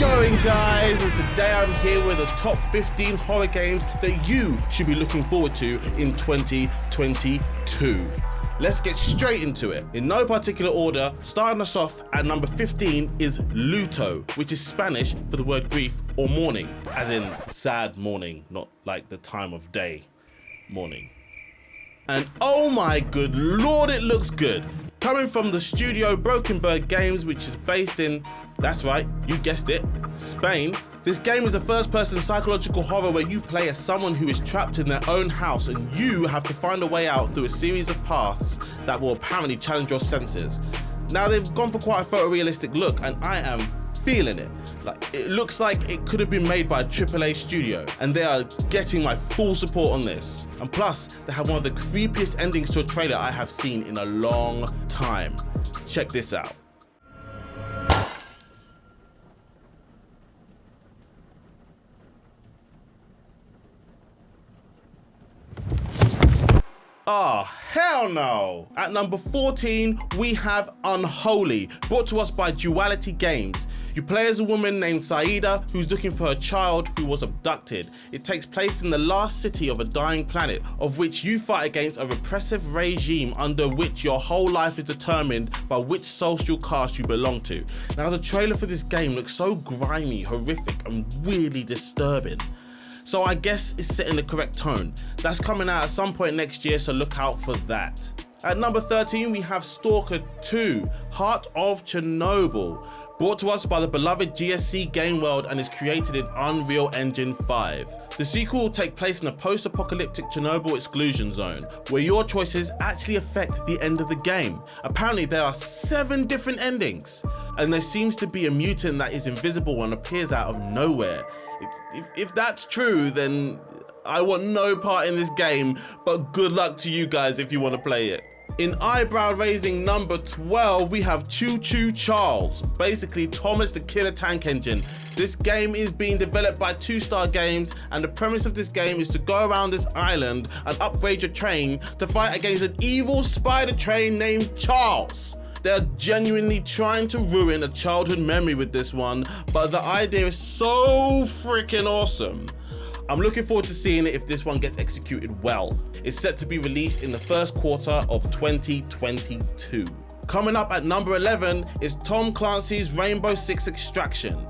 going, guys? And today I'm here with the top 15 horror games that you should be looking forward to in 2022. Let's get straight into it. In no particular order, starting us off at number 15 is Luto, which is Spanish for the word grief or mourning, as in sad mourning, not like the time of day mourning. And oh my good lord, it looks good. Coming from the studio Broken Bird Games, which is based in, that's right, you guessed it, Spain. This game is a first-person psychological horror where you play as someone who is trapped in their own house and you have to find a way out through a series of paths that will apparently challenge your senses. Now, they've gone for quite a photorealistic look and I am feeling it. Like, it looks like it could have been made by a AAA studio and they are getting my full support on this. And plus, they have one of the creepiest endings to a trailer I have seen in a long time. Check this out. Oh, hell no! At number 14, we have Unholy, brought to us by Duality Games. You play as a woman named Saida who's looking for her child who was abducted. It takes place in the last city of a dying planet, of which you fight against a repressive regime under which your whole life is determined by which social caste you belong to. Now, the trailer for this game looks so grimy, horrific, and weirdly disturbing. So I guess it's setting the correct tone. That's coming out at some point next year, so look out for that. At number 13, we have Stalker 2, Heart of Chernobyl, brought to us by the beloved GSC game world and is created in Unreal Engine 5. The sequel will take place in a post-apocalyptic Chernobyl exclusion zone, where your choices actually affect the end of the game. Apparently there are 7 different endings, and there seems to be a mutant that is invisible and appears out of nowhere. If that's true, then I want no part in this game, but good luck to you guys if you want to play it. In eyebrow-raising number 12, we have Choo Choo Charles, basically Thomas the Killer Tank Engine. This game is being developed by 2-Star Games, and the premise of this game is to go around this island and upgrade your train to fight against an evil spider train named Charles. They're genuinely trying to ruin a childhood memory with this one, but the idea is so freaking awesome. I'm looking forward to seeing it if this one gets executed well. It's set to be released in the first quarter of 2022. Coming up at number 11 is Tom Clancy's Rainbow Six Extraction.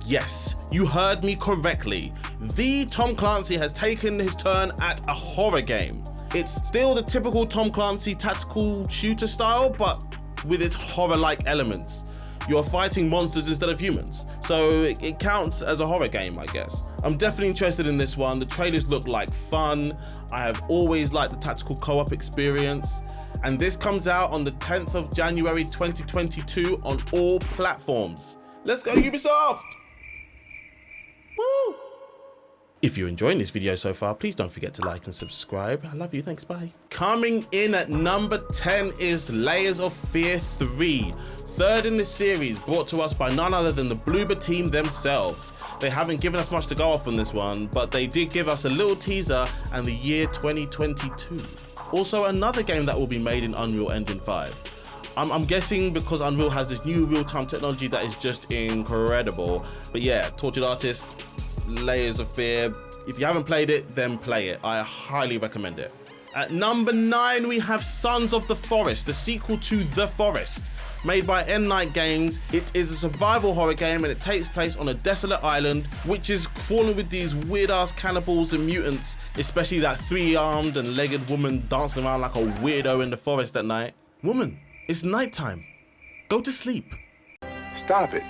Yes, you heard me correctly. The Tom Clancy has taken his turn at a horror game. It's still the typical Tom Clancy tactical shooter style, but with its horror-like elements. You're fighting monsters instead of humans, so it counts as a horror game, I guess. I'm definitely interested in this one. The trailers look like fun. I have always liked the tactical co-op experience, and this comes out on the 10th of January 2022 on all platforms. Let's go, Ubisoft! Woo! If you're enjoying this video so far, please don't forget to like and subscribe. I love you, thanks, bye. Coming in at number 10 is Layers of Fear 3. Third in the series, brought to us by none other than the Bloober team themselves. They haven't given us much to go off on this one, but they did give us a little teaser and the year 2022. Also another game that will be made in Unreal Engine 5. I'm guessing because Unreal has this new real-time technology that is just incredible. But yeah, Tortured Artist, Layers of Fear. If you haven't played it, then play it. I highly recommend it. At number 9, we have Sons of the Forest, the sequel to The Forest. Made by M Night Games, it is a survival horror game and it takes place on a desolate island which is crawling with these weird-ass cannibals and mutants, especially that 3-armed and legged woman dancing around like a weirdo in the forest at night. Woman, it's nighttime. Go to sleep. Stop it.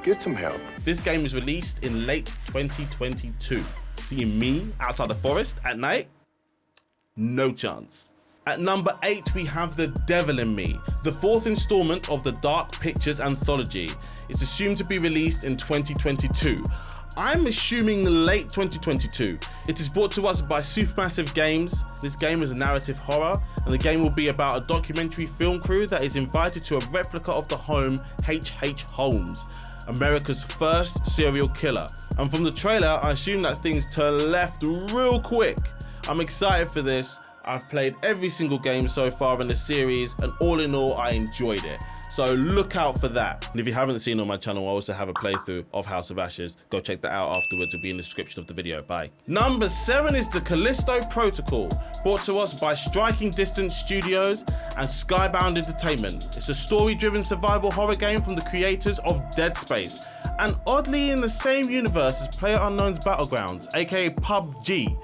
Get some help. This game is released in late 2022. Seeing me outside the forest at night? No chance. At number 8, we have The Devil in Me, the 4th installment of the Dark Pictures anthology. It's assumed to be released in 2022. I'm assuming late 2022. It is brought to us by Supermassive Games. This game is a narrative horror, and the game will be about a documentary film crew that is invited to a replica of the home H.H. Holmes, America's first serial killer. And from the trailer, I assume that things turn left real quick. I'm excited for this. I've played every single game so far in the series, and all in all, I enjoyed it. so look out for that. And if you haven't seen on my channel, I also have a playthrough of House of Ashes. Go check that out afterwards. It'll be in the description of the video. Bye. Number 7 is the Callisto Protocol, brought to us by Striking Distance Studios and Skybound Entertainment. It's a story-driven survival horror game from the creators of Dead Space, and oddly in the same universe as PlayerUnknown's Battlegrounds, aka PUBG.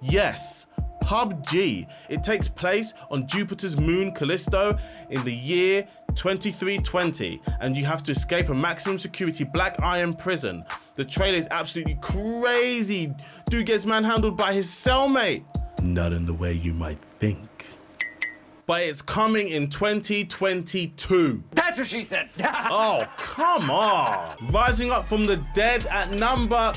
Yes, PUBG. It takes place on Jupiter's moon Callisto in the year 2320, and you have to escape a maximum security black iron prison. The trailer is absolutely crazy. Dude gets manhandled by his cellmate. Not in the way you might think. But it's coming in 2022. That's what she said. Oh, come on. Rising up from the dead at number...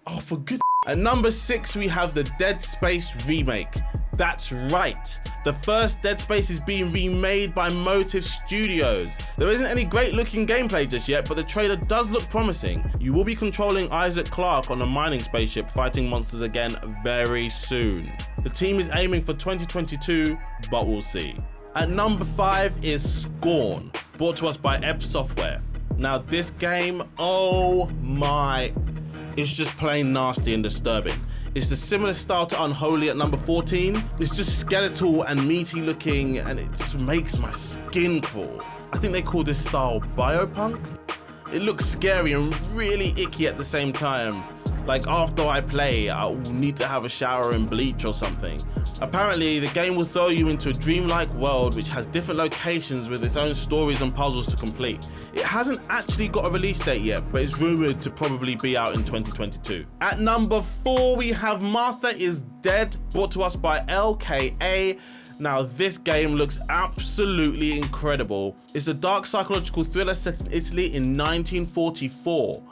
Oh, for good... At number 6, we have the Dead Space remake. That's right. The first Dead Space is being remade by Motive Studios. There isn't any great looking gameplay just yet, but the trailer does look promising. You will be controlling Isaac Clarke on a mining spaceship fighting monsters again very soon. The team is aiming for 2022, but we'll see. At number 5 is Scorn, brought to us by Ebb Software. Now this game, oh my, it's just plain nasty and disturbing. It's the similar style to Unholy at number 14. It's just skeletal and meaty looking, and it just makes my skin crawl. I think they call this style biopunk. It looks scary and really icky at the same time. Like after I play, I'll need to have a shower and bleach or something. Apparently, the game will throw you into a dreamlike world which has different locations with its own stories and puzzles to complete. It hasn't actually got a release date yet, but it's rumored to probably be out in 2022. At number 4, we have Martha is Dead, brought to us by LKA. Now this game looks absolutely incredible. It's a dark psychological thriller set in Italy in 1944.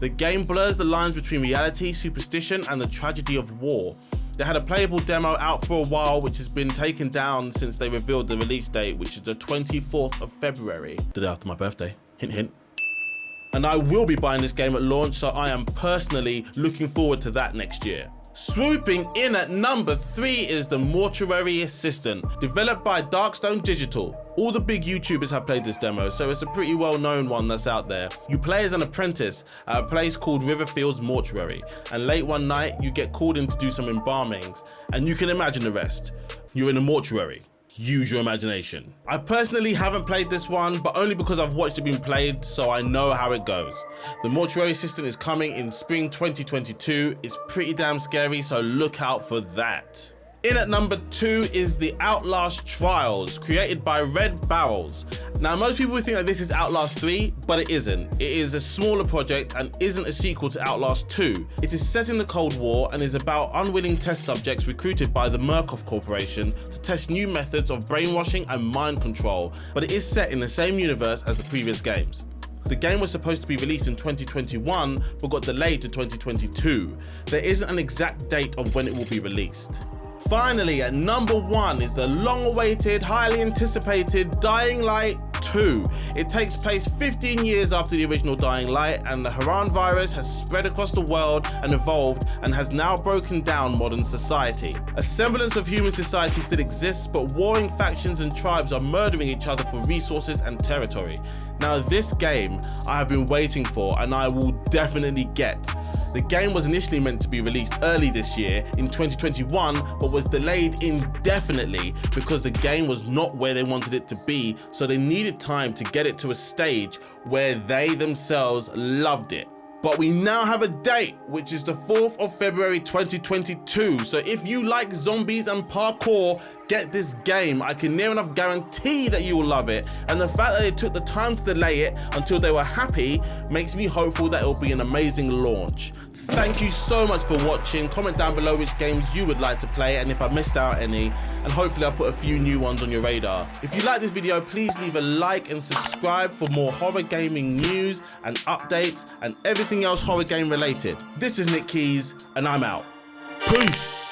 The game blurs the lines between reality, superstition, and the tragedy of war. They had a playable demo out for a while, which has been taken down since they revealed the release date, which is the 24th of February, the day after my birthday. Hint, hint. And I will be buying this game at launch, so I am personally looking forward to that next year. Swooping in at number 3 is the Mortuary Assistant, developed by Darkstone Digital. All the big YouTubers have played this demo, so it's a pretty well-known one that's out there. You play as an apprentice at a place called Riverfields Mortuary, and late one night you get called in to do some embalmings, and you can imagine the rest. You're in a mortuary. Use your imagination. I personally haven't played this one, but only because I've watched it being played, so I know how it goes. The Mortuary Assistant is coming in spring 2022. It's pretty damn scary, so look out for that. In at number 2 is the Outlast Trials, created by Red Barrels. Now, most people would think that this is Outlast 3, but it isn't. It is a smaller project and isn't a sequel to Outlast 2. It is set in the Cold War and is about unwilling test subjects recruited by the Murkoff Corporation to test new methods of brainwashing and mind control, but it is set in the same universe as the previous games. The game was supposed to be released in 2021, but got delayed to 2022. There isn't an exact date of when it will be released. Finally, at number 1 is the long-awaited, highly anticipated Dying Light 2. It takes place 15 years after the original Dying Light, and the Haran virus has spread across the world and evolved and has now broken down modern society. A semblance of human society still exists, but warring factions and tribes are murdering each other for resources and territory. Now this game I have been waiting for, and I will definitely get. The game was initially meant to be released early this year in 2021, but was delayed indefinitely because the game was not where they wanted it to be, so they needed time to get it to a stage where they themselves loved it. But we now have a date, which is the 4th of February 2022. So if you like zombies and parkour, get this game. I can near enough guarantee that you will love it. And the fact that they took the time to delay it until they were happy makes me hopeful that it will be an amazing launch. Thank you so much for watching. Comment down below which games you would like to play and if I missed out any, and hopefully I'll put a few new ones on your radar. If you like this video, please leave a like and subscribe for more horror gaming news and updates and everything else horror game related. This is Nick Keys and I'm out. Peace.